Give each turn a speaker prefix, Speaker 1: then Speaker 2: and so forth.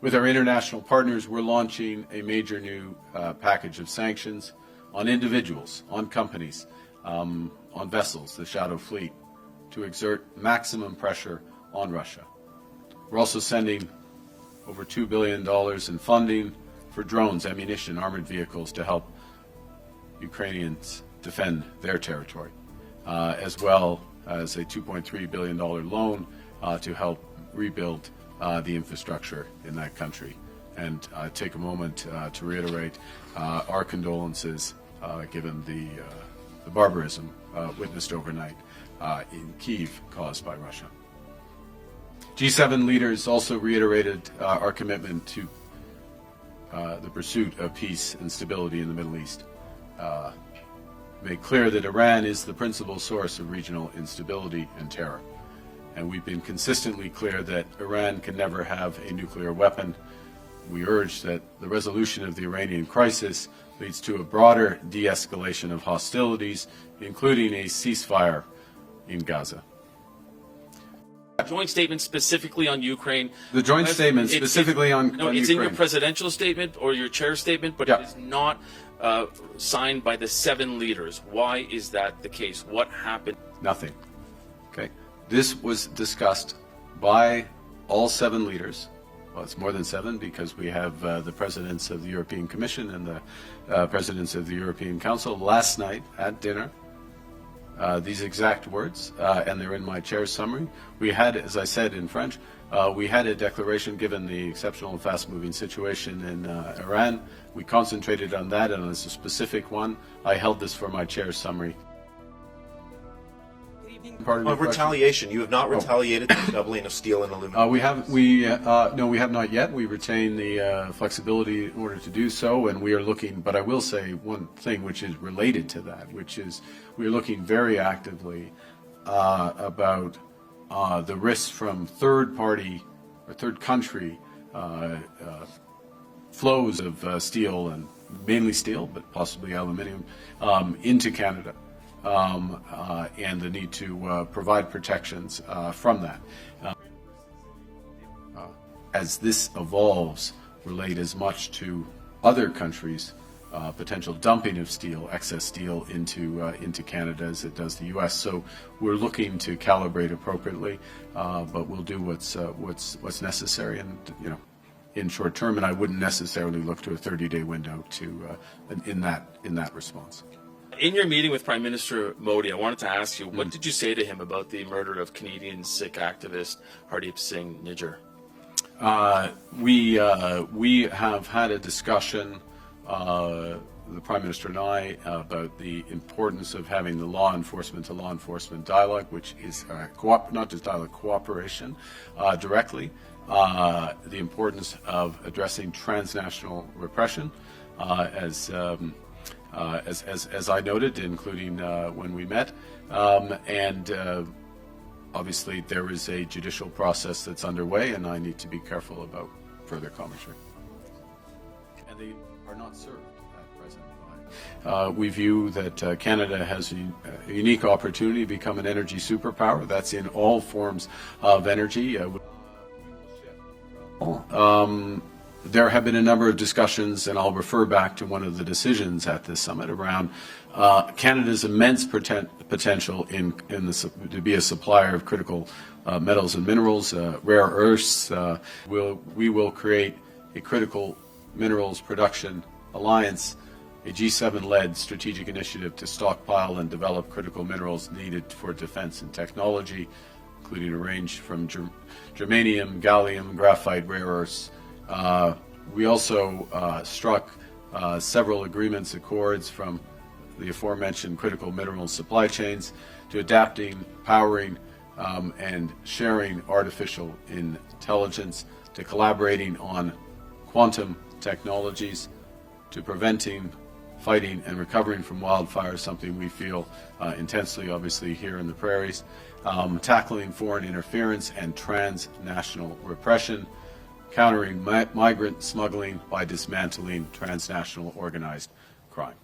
Speaker 1: With our international partners, we're launching a major new package of sanctions on individuals, on companies, on vessels, the shadow fleet, to exert maximum pressure on Russia. We're also sending over $2 billion in funding for drones, ammunition, armored vehicles to help Ukrainians defend their territory, as well as a $2.3 billion loan to help rebuild the infrastructure in that country. And take a moment to reiterate our condolences given the barbarism witnessed overnight in Kyiv caused by Russia. G7 leaders also reiterated our commitment to the pursuit of peace and stability in the Middle East. Made clear that Iran is the principal source of regional instability and terror. And we've been consistently clear that Iran can never have a nuclear weapon. We urge that the resolution of the Iranian crisis leads to a broader de-escalation of hostilities, including a ceasefire in Gaza.
Speaker 2: A joint statement specifically on Ukraine.
Speaker 1: The joint statement specifically on
Speaker 2: Ukraine. It's in your presidential statement or your chair statement, but it is not signed by the 7 leaders. Why is that the case? What happened?
Speaker 1: Nothing. Okay. This was discussed by all 7 leaders. Well, it's more than 7 because we have the presidents of the European Commission and the presidents of the European Council last night at dinner. These exact words, and they're in my chair's summary. We had, as I said in French, we had a declaration given the exceptional and fast-moving situation in Iran. We concentrated on that, and as a specific one, I held this for my chair's summary.
Speaker 3: On retaliation, you have not retaliated the doubling of steel and aluminum.
Speaker 1: No, we have not yet. We retain the flexibility in order to do so, and we are looking. But I will say one thing which is related to that, which is we are looking very actively about the risks from third-party or third country flows of steel, and mainly steel, but possibly aluminium, into Canada. And the need to provide protections from that. As this evolves, relate as much to other countries' potential dumping of steel, excess steel into Canada as it does the U.S. So we're looking to calibrate appropriately, but we'll do what's necessary, and in short term. And I wouldn't necessarily look to a 30-day window to in that response.
Speaker 2: In your meeting with Prime Minister Modi, I wanted to ask you, what did you say to him about the murder of Canadian Sikh activist Hardeep Singh Nijjar?
Speaker 1: We have had a discussion, the Prime Minister and I, about the importance of having the law enforcement to law enforcement dialogue, which is not just dialogue, cooperation directly. The importance of addressing transnational repression, as I noted, including when we met, and obviously there is a judicial process that's underway, and I need to be careful about further commentary. And they are not served at present. We view that Canada has a unique opportunity to become an energy superpower. That's in all forms of energy. There have been a number of discussions, and I'll refer back to one of the decisions at this summit around Canada's immense potential to be a supplier of critical metals and minerals, rare earths. We will create a critical minerals production alliance, a G7-led strategic initiative to stockpile and develop critical minerals needed for defense and technology, including a range from germanium, gallium, graphite, rare earths. We also struck several agreements, accords from the aforementioned critical mineral supply chains to adapting, powering, and sharing artificial intelligence, to collaborating on quantum technologies, to preventing, fighting, and recovering from wildfires, something we feel intensely, obviously, here in the prairies, tackling foreign interference and transnational repression, countering migrant smuggling by dismantling transnational organized crime.